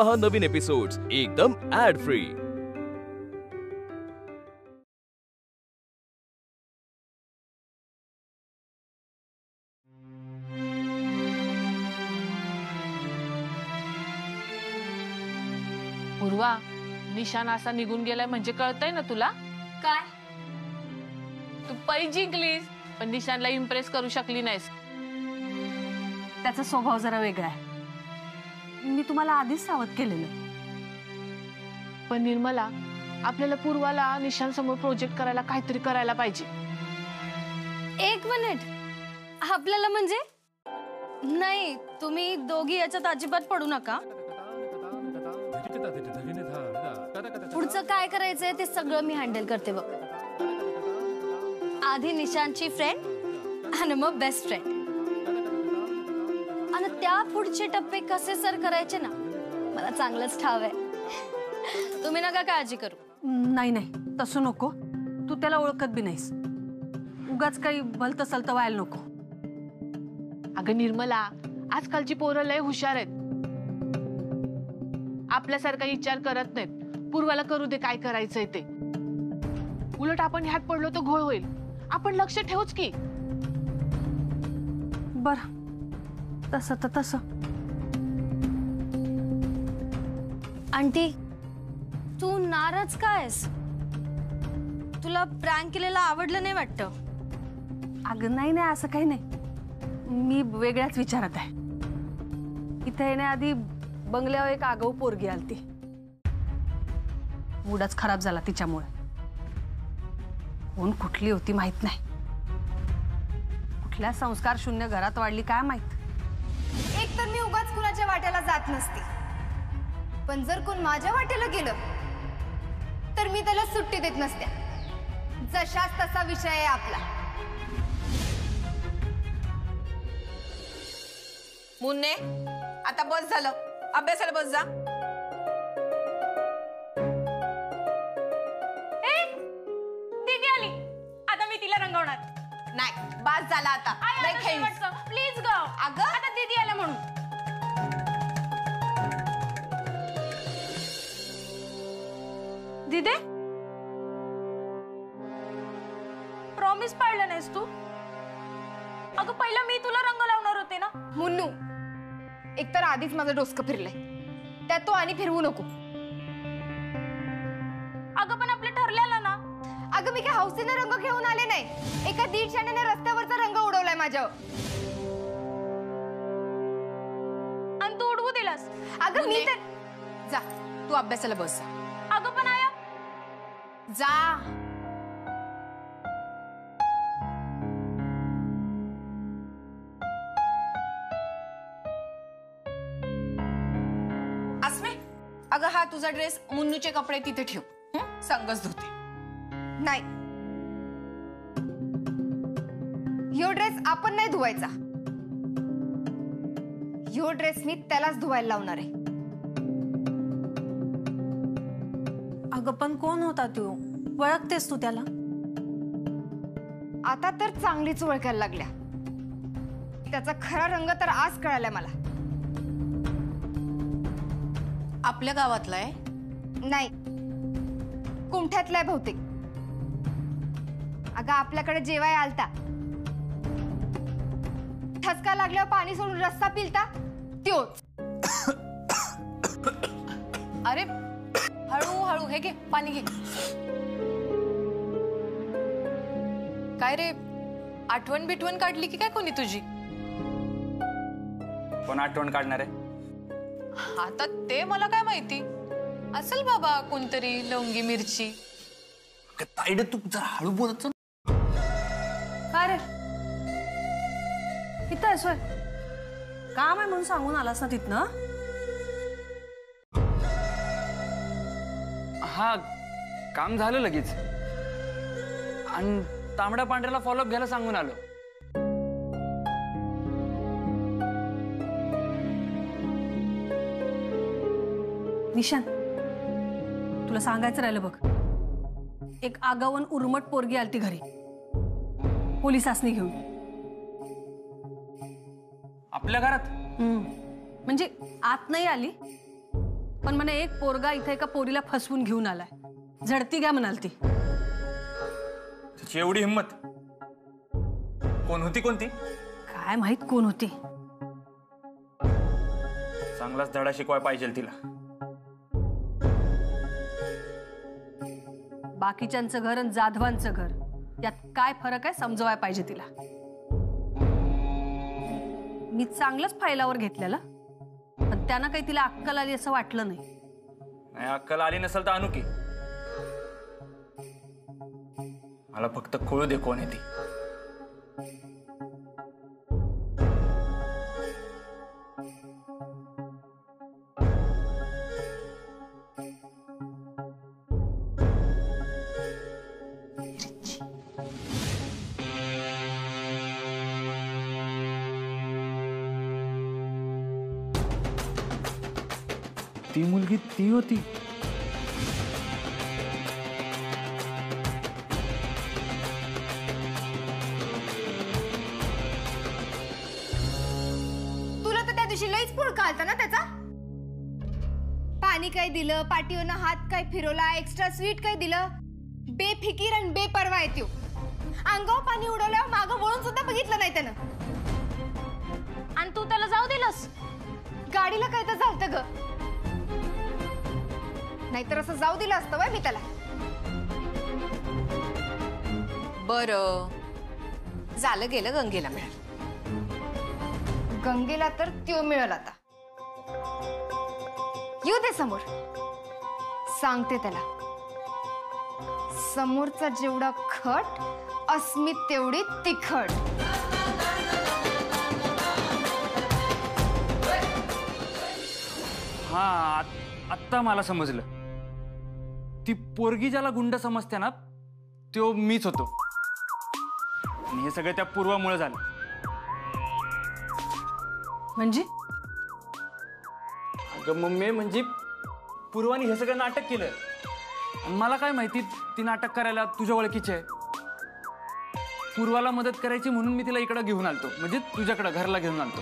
पहा नवीन एपिसोड्स एकदम add free. पूर्वा, निशान असा निघून गेलाय म्हणजे कळतंय ना तुला? काय? तू पै जिंकलीस पण निशानला इम्प्रेस करू शकली नाहीस। त्याचा स्वभाव जरा वेगळा आहे, मी तुम्हाला आधीच सावध केलेलं। पण निर्मला, आपल्याला पूर्वाला निशान समोर प्रोजेक्ट करायला काहीतरी करायला पाहिजे। एक मिनिट, आपल्याला म्हणजे? नाही, तुम्ही दोघी याच्यात अजिबात पडू नका। पुढचं काय करायचंय ते सगळं मी हँडल करते बघ। आधी निशांची फ्रेंड आणि मग बेस्ट फ्रेंड, आणि त्या पुढचे टप्पे कसे सर करायचे ना मला चांगलंच ठाव आहे। तुम्ही नका काळजी करू। नाही नाही, तसं नको, तू त्याला ओळखत बी नाहीस, उगाच काही भलतं सलतं व्हायला नको। अगं निर्मला, आजकालची पोरं लय हुशार आहेत, आपल्यासारखा विचार करत नाहीत। पूर्वाला करू दे काय करायचंय ते, उलट आपण ह्यात पडलो तर घोळ होईल, आपण लक्ष ठेवूच की। बर, तसं तर तसं। आंटी, तू नाराज कायस? तुला प्रँक केलेला आवडलं नाही वाटतं? अगं नाही नाही, असं काही नाही, मी वेगळ्याच विचारात आहे। इथे येण्याआधी बंगल्यावर एक आगाऊ पोरगी आलती, मूडच खराब झाला तिच्यामुळे। कोण कुठली होती माहित नाही, कुठल्या संस्कार शून्य घरात वाढली काय माहित। एक तर मी उगाच कुणाच्या वाट्याला जात नसते, पण जर कोण माझ्या वाट्याला गेलं तर मी त्याला सुट्टी देत नसते। जशाच तसा विषय आहे आपला। मुन्ने, आता बस झालं, अभ्यासाला बस जा। दीदी आली, आता मी तिला रंगवणार। नाही, बस झाला आता, नाही खेळीस। प्लीज ग, अगं आता दीदी आल्या म्हणून। दीदी, प्रॉमिस पाळलं नाहीस तू? अगं पहिला मी तुला रंग लावणार होते ना। मुन्नू, एकतर आधीच माझं डोसकं फिरलंय, त्यात तो आणि फिरवू नको। अगं पण आपलं ठरलेलं ना। अगं मी काय हौसेने रंग घेऊन आले नाही, एका दीडशाने रस्त्यावरचा रंग उडवलाय माझ्यावर। आणि तू उडवू दिलास? अगं मी तर जा, तू अभ्यासाला बस। अगं पण आया, जा। अस्मे, अगं हा तुझा ड्रेस, मुन्नूचे कपडे तिथे ठेव, संगच धुते। नाही, यो ड्रेस आपण नाही धुवायचा, यो ड्रेस मी त्यालाच धुवायला लावणार आहे। अगं पण कोण होता तू, ओळखतेस तू त्याला? आता तर चांगलीच ओळखायला लागल्या, त्याचा खरा रंग तर आज कळालाय मला। आपल्या गावातला आहे? नाही, कुमठ्यातलाय बहुतेक। अगं आपल्याकडे जेवाय आलता, ठसका लागल्यावर पाणी सोडून रस्सा पिलता त्योच। अरे हळू हळू, हे घे पाणी घे। काय रे, आठवण बिठवण काढली की काय कोणी तुझी? कोण आठवण काढणार आहे? आता ते मला काय माहिती, असेल बाबा कोणतरी लवंगी मिरची। ताईडे तू जरा हळू बोलत चल। काय रे, इथं आहेस होय? काम आहे म्हणून सांगून आलास ना तिथनं? हा, काम झालं लगेच, आणि तांबड्या पांढऱ्याला फॉलोअप घ्यायला सांगून आलो। निशान, तुला सांगायचं राहिलं बघ, एक आगावन उर्मट पोरगी आलती घरी, पोलिसासनी घेऊन। आपल्या घरात? म्हणजे आत नाही आली, पण म्हणे एक पोरगा इथे एका पोरीला फसवून घेऊन आलाय, झडती घ्या म्हणाल ती. तिची एवढी हिंमत? कोण होती कोणती? काय माहित कोण होती. चांगलाच धडा शिकवाय पाहिजे तिला. बाकीच्यांचं घर आणि जाधवांचं घर यात काय फरक आहे समजवाय पाहिजे तिला. मी चांगलंच फायलावर घेतलेलं, पण त्यांना काही तिला अक्कल आली असं वाटलं नाही. नाही अक्कल आली नसेल तर आणू की. मला फक्त कळू दे कोण आहे ती. ती मुलगी ती होती. तुला तर त्या दिवशी लईच पुळका आलता ना त्याचा. पाणी काय दिलं, पाठीवरनं हात काय फिरवला, एक्स्ट्रा स्वीट काय दिलं. बेफिकीर आणि बेपरवा येतो. अंगावर पाणी उडवल्यावर मागं वळून सुद्धा बघितलं नाही त्यानं. आणि तू त्याला जाऊ दिलंस? गाडीला काय तर झालतं ग, नाहीतर असं जाऊ दिलं असतं वय मी त्याला. बरं झालं गेलं, गंगेला मिळालं. गंगेला तर त्यो मिळाला. आता येऊ दे समोर, सांगते त्याला. समोरचा जेवढा खट, अस्मित तेवढी तिखट. हा आत्ता मला समजलं. ती पोरगी ज्याला गुंड समजते ना, तो मीच होतो. आणि हे सगळं त्या पूर्वामुळे झालं. म्हणजे अगं मम्मी, म्हणजे पूर्वाने हे सगळं नाटक केलं. आणि मला काय माहिती ती नाटक करायला तुझ्या ओळखीची आहे. पूर्वाला मदत करायची म्हणून मी तिला इकडं घेऊन आलतो, म्हणजे तुझ्याकडं घरला घेऊन आलतो.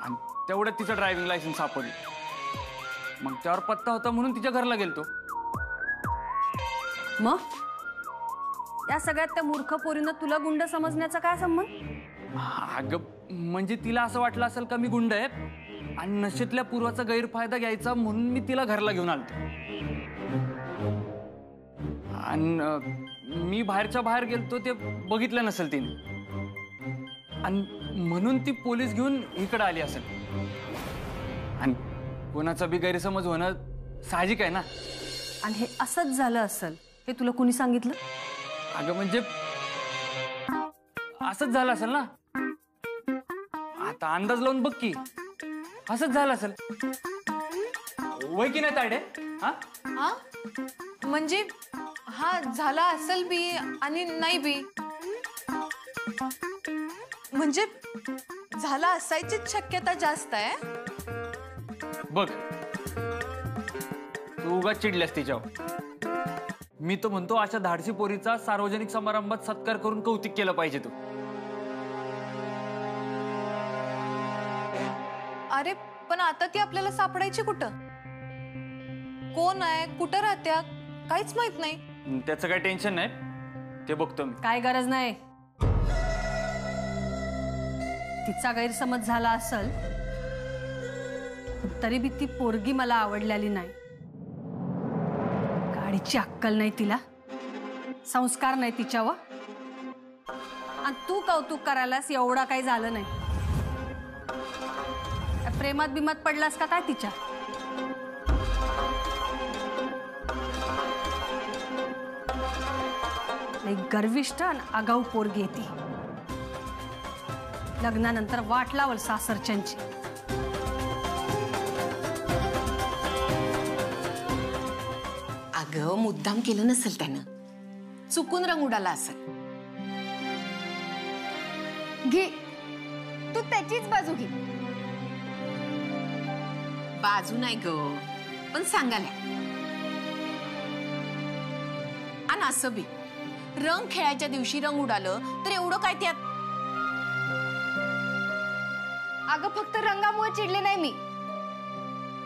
आणि तेवढ्यात तिचं ड्रायव्हिंग लायसन्स सापडलं. मग त्यावर पत्ता होता म्हणून तिच्या घरला गेलतो. मग या सगळ्यात त्या मूर्ख पोरीनं तुला गुंड समजण्याचा काय संबंध? अगं म्हणजे तिला असं वाटलं असेल का मी गुंड आहे, आणि नशेतल्या पूर्वाचा गैरफायदा घ्यायचा म्हणून मी तिला घरला घेऊन आलतो. आणि मी बाहेरच्या बाहेर गेलतो ते बघितलं नसेल तिने, आणि म्हणून ती पोलीस घेऊन इकडे आली असेल. आणि कोणाचा बी गैरसमज होणं साहजिक आहे ना. आणि हे असंच झालं असेल हे तुला कुणी सांगितलं? अगं म्हणजे असंच झालं असेल ना. आता अंदाज लावून बघ की, असंच झालं असेल. वय की नाही तायडे? हा हा म्हणजे हा झाला असेल बी आणि नाही बी. म्हणजे झाला असायची शक्यता जास्त आहे. बघ तू उगाच चिडल्यास तिच्यावर. मी तो म्हणतो अशा धाडसी पोरीचा सार्वजनिक समारंभात सत्कार करून कौतुक केलं पाहिजे तू. अरे पण आता ती आपल्याला सापडायची कुठं? कोण आहे, कुठं राहत्या, काहीच माहित नाही. त्याचं काही टेन्शन नाही, ते बघतो मी. काय गरज नाही. तिचा गैरसमज झाला असेल तरी बी ती पोरगी मला आवडलेली नाही. गाडीची अक्कल नाही तिला, संस्कार नाही तिच्यावर. आणि तू कौतुक करायलास एवढा काही झालं नाही. प्रेमात बिमात पडलास का काय तिच्या? गर्विष्ठ आणि आगाऊ पोरगी ती. लग्नानंतर वाट लावल सासरच्यांची. अगं मुद्दाम केलं नसेल त्यानं, चुकून रंग उडाला असेल. घे तू त्याचीच बाजू घे. बाजू नाही ग, पण सांगायला. आणि असं बी रंग खेळायच्या दिवशी रंग उडालं तर एवढं काय त्यात? अगं फक्त रंगामुळे चिडले नाही मी.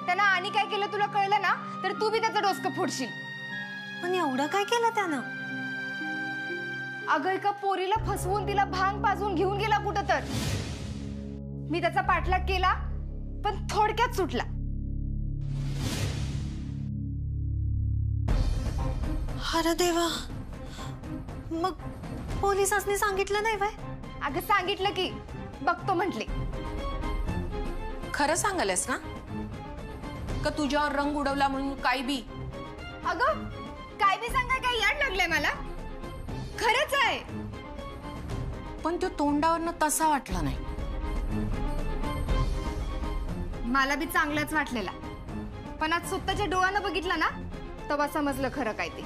त्यानं आणि काय केलं तुला कळलं ना तर तू बी त्याचं डोसकं फोडशील. पण एवढं काय केलं त्यानं? अगं एका पोरीला फसवून तिला भांग पाजून घेऊन गेला कुठं तर. मी त्याचा पाठलाग केला पण थोडक्यात सुटला. अरे देवा, मग पोलिसांनी सांगितलं नाही बाय? अगं सांगितलं की बघतो म्हटले. खरं सांगायलास ना का तुझ्यावर रंग उडवला म्हणून काय बी? अगं काय बी सांगाय काय याड लागलंय मला. खरंच आहे. पण तो तोंडावरनं तसा वाटला नाही. मला बी चांगलाच वाटलेला पण आज स्वतःच्या डोळ्यानं बघितलं ना तेव्हा समजलं खरं काय ते.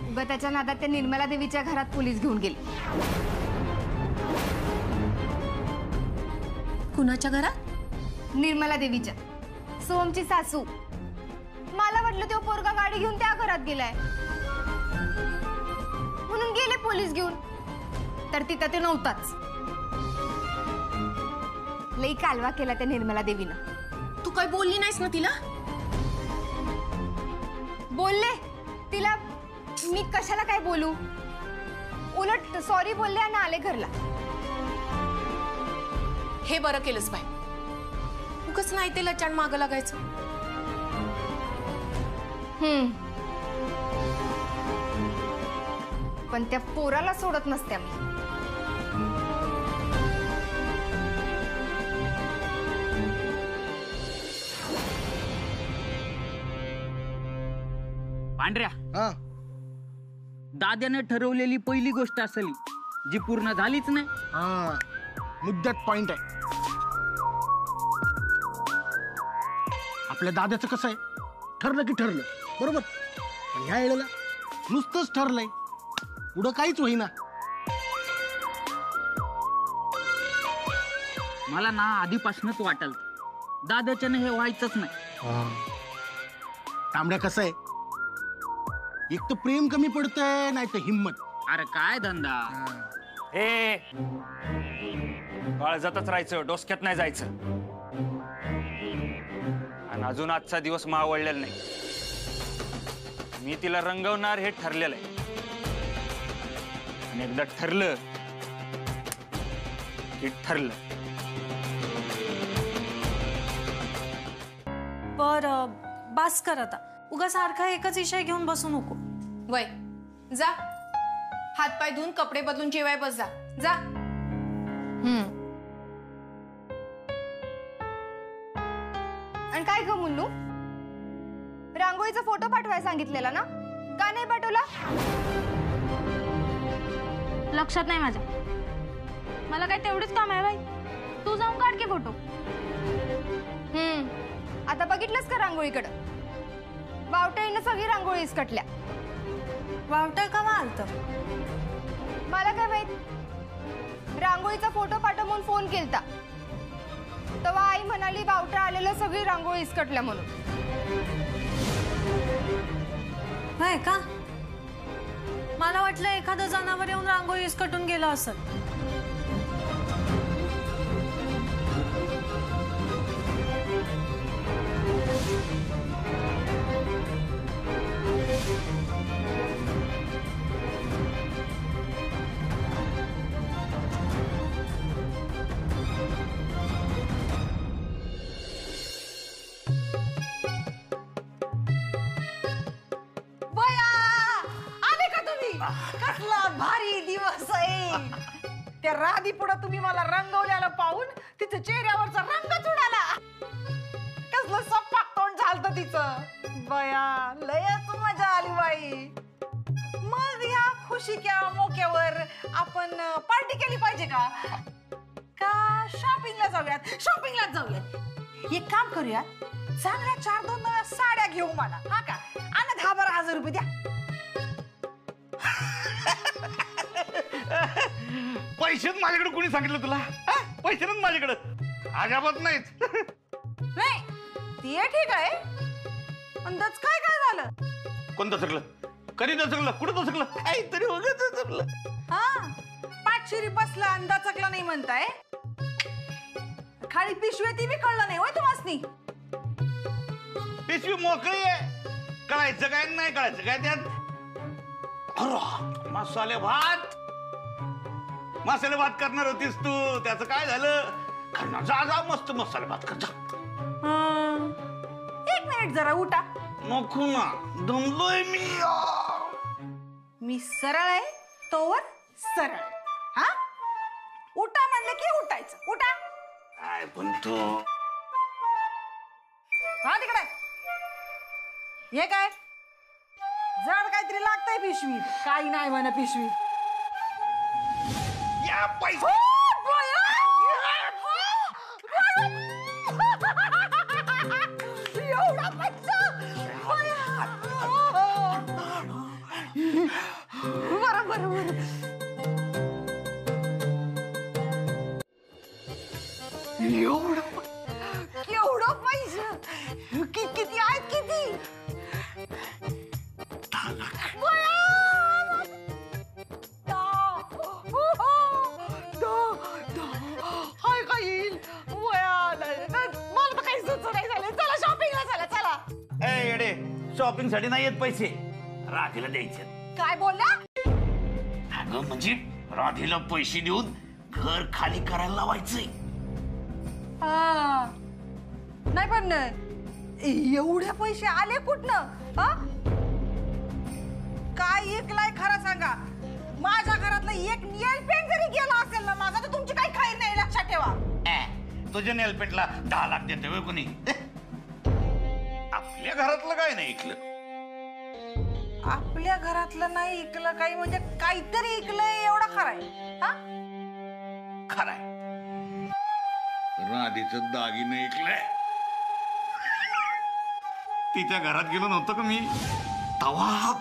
उगा त्याच्या नादात त्या निर्मला देवीच्या घरात पोलीस घेऊन गेले. कुणाच्या घरात? निर्मला देवीच्या, सोमची सासू. मला वाटलं तो पोरगा गाडी घेऊन त्या घरात गेलाय म्हणून गेले पोलीस घेऊन, तर तिथं ते नव्हताच. लई कालवा केला त्या निर्मला देवीनं. तू काय बोलली नाहीस ना तिला? बोलले तिला मी, कशाला काय बोलू. उलट सॉरी बोलले आणि आले घरला. हे बरं केलंस बाई. उगाच नाही ते लचाण मागं लागायचं. पण त्या पोराला सोडत नसते मी. पांढऱ्या, दाद्याने ठरवलेली पहिली गोष्ट असेल जी पूर्ण झालीच नाही. मुद्द्यात पॉइंट आहे. आपल्या दाद्याचं कसं आहे, ठरलं की ठरलं बरोबर. पण ह्या वेळेला नुसतंच ठरलंय, पुढं काहीच होईना. मला ना आधीपासूनच वाटलं दादाच्याने हे व्हायचंच नाही. तांबड्या कसं आहे, एक तर प्रेम कमी पडतंय नाही तर हिम्मत. अरे काय धंदा. हे काळजातच राहायचं, डोसक्यात नाही जायचं. आणि अजून आजचा दिवस मावळलेला नाही. मी तिला रंगवणार हे ठरलेलं आहे. आणि एकदा ठरलं की ठरलं. बर बास कर आता. उगा सारखा एकच विषय घेऊन बसू नको. वय जा, हातपाय धुवून कपडे बदलून जेवाय बस. जा जा. आणि काय ग मुन्नू, रांगोळीचा फोटो पाठवायला सांगितलेला ना, का नाही पाठवला? लक्षात नाही माझ्या. मला काय तेवढीच काम आहे बाई. तू जाऊन काढ की फोटो. आता बघितलंस का रांगोळीकडं? वावटळीनं सगळी रांगोळी इसकटल्या. वावटळ का आलत? मला काय माहित. रांगोळीचा फोटो पाठव म्हणून फोन केलता तेव्हा आई म्हणाली वावटळ आलेलं सगळी रांगोळी इसकटल्या म्हणून. होय का? मला वाटलं एखादं जनावर येऊन रांगोळी इसकटून गेलं असं. कसला भारी दिवस आहे. त्या राधी पुढे तुम्ही मला रंगवल्याला पाहून तिच्या चेहऱ्यावरचा रंगच उडाला. कसलं सप्पाक तोंड झालत तिचं. बया लयच मजा आली बाई. मग या खुशीच्या मोक्यावर आपण पार्टी केली पाहिजे का? का शॉपिंगला जाऊयात? शॉपिंगलाच जाऊयात. एक काम करूया, चांगल्या 4-2 नव्या साड्या घेऊ मला. हा का? आणि 10,000 रुपये द्या. पैसेच माझ्याकडे कोणी सांगितलं तुला? पैसेच माझ्याकडे अजाबात नाहीच. नाही ते ठीक आहे. अंदाज काय काय झालं? कोण दचकलं? कधी दचकलं? कुठं दचकलं? काहीतरी वगैरे दचकलं. हा, पाठशिरी बसला अंदाज चकला नाही म्हणताय. खाली पिशवी ती बी कळलं नाही होय तुम्हासनी? पिशवी मोकळी आहे, कळायचं काय नाही कळायचं काय त्यात? अरे मसाले भात करणार होतीस तू, त्याचं काय झालं? करणार जा जा, मस्त मसाले भात कर जा. एक मिनिट जरा उठा. नको ना, दमलोय मी सरळ आहे तोवर सरळ. हा उठा म्हणलं की उठायचं. उठा. काय पण तू हा तिकडे हे काय जड काहीतरी लागतंय पिशवीत. काही नाही म्हणे पिशवीत. या पैसे एवढा पैसा बरं बरं बरं. केवढं पैसे किती आहेत किती? हाय का येईल मला तर काही सुचत नाही झालं. चला शॉपिंगला चला चला. ए येडे, शॉपिंग साठी नाही येत पैसे, राधीला द्यायचे. काय बोलला? अगं म्हणजे राधीला पैसे देऊन घर खाली करायला लावायचंय. नाही पण एवढे पैसे आले कुठनं? काय ऐकलाय खरं सांगा. माझ्या घरातलं एक नेल पेंट जरी गेला असेल ना माझा, तर तुमची काही खाई नाही, लक्षात ठेवा. तुझ्या नेल पेंटला 10 लाख देते होय कोणी? आपल्या घरातलं काय नाही ऐकलं. आपल्या घरातलं नाही ऐकलं काही म्हणजे काहीतरी ऐकलंय एवढं खरंय. खरंय, राधीचं दागिने ऐकलंय. तिच्या घरात गेलो नव्हतं का मी तवा?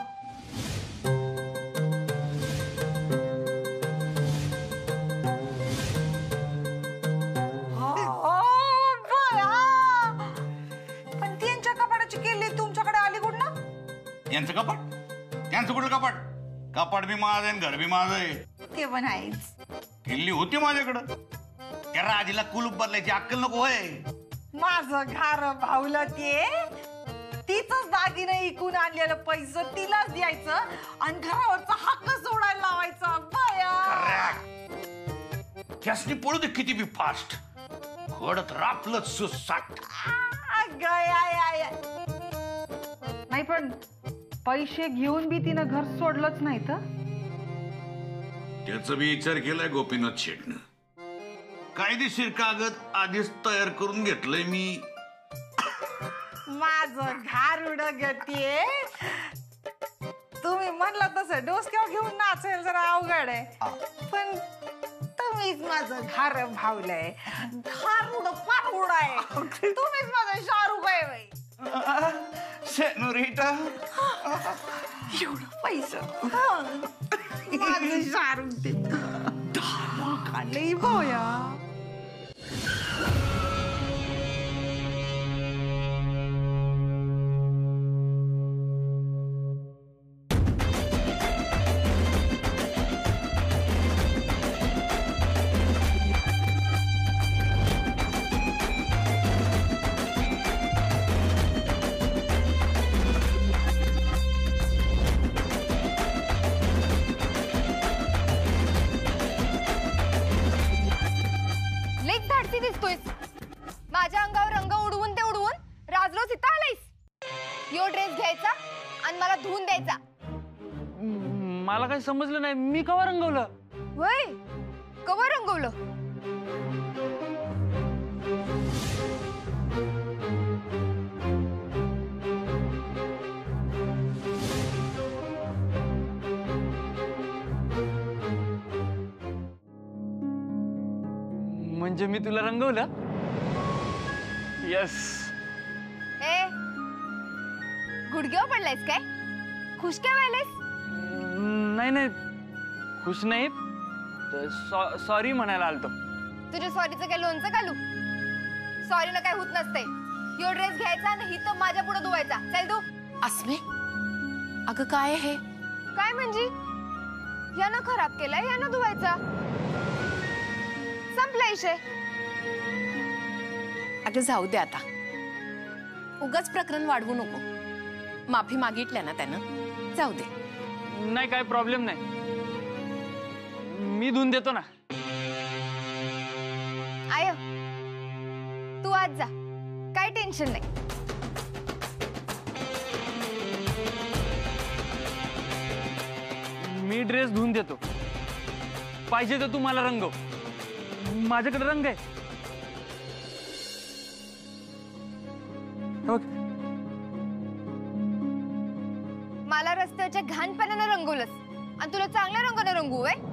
पण त्यांच्या कपाडाची केली तुमच्याकडे आली कुठं ना? यांचं कपाट? यांचं कुठलं कपाट? कपाट बी माझं आहे, घर बी माझं आहे. ते पण आहेच. किल्ली होती माझ्याकडं. त्या राधीला कुलूप बदलायची अक्कल नको होय? माझं घर भावलं ते तिचंच दागिने इकून आणलेलं पैसे तिलाच द्यायचं आणि घरावरचा हक्क सोडायला लावायचा. बया त्यासनी पळू दे किती बी फास्ट, घडत रापलं सुसाट. नाही पण पैसे घेऊन बी तिनं घर सोडलंच नाही तर? त्याचा बी विचार केलाय गोपीनाथ शेटनं. कायदेशीर कागद आधीच तयार करून घेतलंय मी. माझं घर उडगतीये. तुम्ही म्हणलं तसं डोसक्यावर घेऊन नाचेल जरा अवघड आहे, पण तुम्हीच माझं घर भावलंय. घर उड पार आहे. तुम्हीच माझं शाहरुख आहे. सेनोरिटा एवढं पैसा माझं शाहरुख ते काढले भोया. माझ्या अंगावर रंग उडवून ते उडवून राजरोज इथं आलायस. यो ड्रेस घ्यायचा आणि मला धुवून द्यायचा. मला काही समजलं नाही. मी कवा रंगवलं? वय कवा रंगवलं? म्हणजे मी तुला रंगवलं? यस. ए गुडघ्यावर पडलायस काय? खुश काय व्हायलायस? नाही नाही, खुश नाही, सॉरी म्हणायला आलतो. तुझ्या सॉरीचं काय लोणचं घालू? सॉरीनं काय होत नसते. यो ड्रेस घ्यायचा आणि ही तर माझ्या पुढे धुवायचा. चल तू. अस्मे अगं काय हे? काय म्हणजे? यानं खराब केलाय, यानं धुवायचा. संपला विषय. अगं जाऊ दे आता, उगाच प्रकरण वाढवू नको. माफी मागितल्या ना त्यानं, जाऊ दे. नाही, काय प्रॉब्लेम नाही, मी धुवून देतो ना. आय तू आज जा, काय टेन्शन नाही. मी ड्रेस धुवून देतो, पाहिजे तर तू मला रंगव, माझ्याकडे रंग आहे. बघ, मला रस्त्याच्या घाणपणानं रंगवलंस आणि तुला चांगल्या रंगानं रंगवू आहे.